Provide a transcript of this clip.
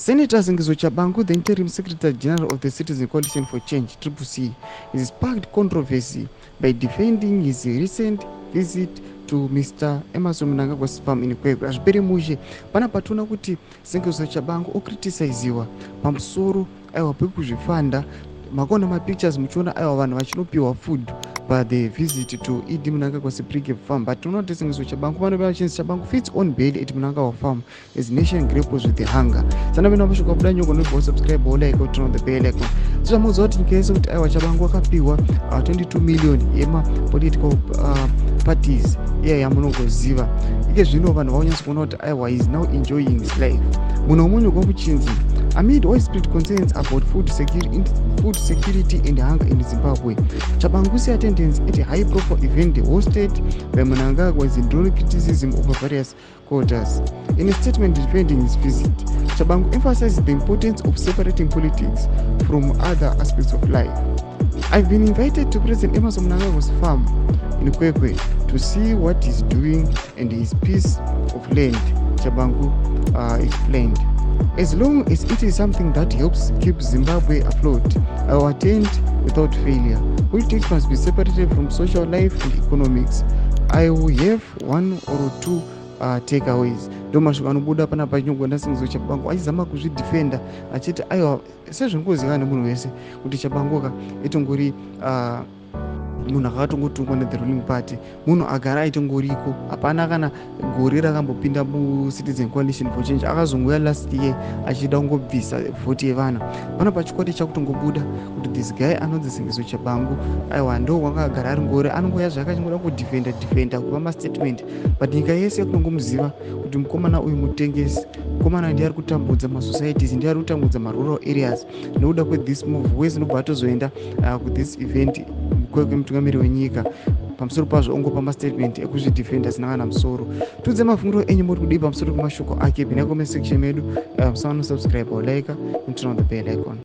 Senator Zengizo Chabangu, the interim Secretary General of the Citizen Coalition for Change (CCC), has sparked controversy by defending his recent visit to Mr. Emerson Mnangagwa's farm in Kwekwe. Azvipere mushe panapa tinoona kuti Zengizo Chabangu okriticiziwa pamusoro aiwa pekuzvifanda makona mapictures muchiona aiwa vanhu vachinopiwa food by the visit to Idi Mnangagwa's pre-camp farm, but tinoona kuti Zengizo Chabangu vanova vachinzi Chabangu fits on bail at Mnangagwa farm as nation grapples with the hunger. Sana vena vashuka kuda nyongo nobo subscribe or like or turn on the bell icon. So muzo kuti nyika yese kuti aiwa Chabangu akapiwa 22 million yema political parties yamunongoziva ike zvino vanhu vaunyatsa kuona kuti aiwa is now enjoying his life. Munhu umunyu kwamuchinzi amid widespread concerns about food security and hunger in Zimbabwe, Chabangu's attendance at a high-profile event hosted by Mnangagwa is enduring criticism over various quarters. In a statement defending his visit, Chabangu emphasized the importance of separating politics from other aspects of life. I've been invited to President Emerson Mnangagwa's farm in Kwekwe to see what he's doing and his piece of land, Chabangu explained. As long as it is something that helps keep Zimbabwe afloat, I will attend without failure. Politics must be separated from social life and economics. I will have one or two takeaways. Ndomashoko anobuda panapa nyongona Zengizo Chabangu achizama kuzvidefenda achiti aiwa sezvinongoziva nemunhu wese kuti Chabangu itongori munhu akatongotungwa ne the ruling party, munhu agara aitongoriko, hapana kana gore rakambopinda muCitizen Coalition for Change, akazongouya last year achida kungobvisa vhoti yevana. Pana pachikwadi chakutongobuda kuti this guy anonzi Zengizo Chabangu aiwa ndo wanga agara ari ngore, anongoya zvakachingoda kudefenda kupa mastatement, but nyika yese yakunongomuziva kuti mukomana uyu mutengesi, mukomana ndiye ari kutambudza masocieties, ndiye ari kutambudza marural areas. Nekuda kwethis move wese nobva atozoenda kuthis event Kwekwe mutungamiri wenyika pamusoro pazvo ongopa mastatement ekuzvidefenda zina kana musoro. Tudze mafungiro enyu muri kudii pamusoro pemashoko ake pina comment section medu. Musawana subscribe or like and turn on the bell icon.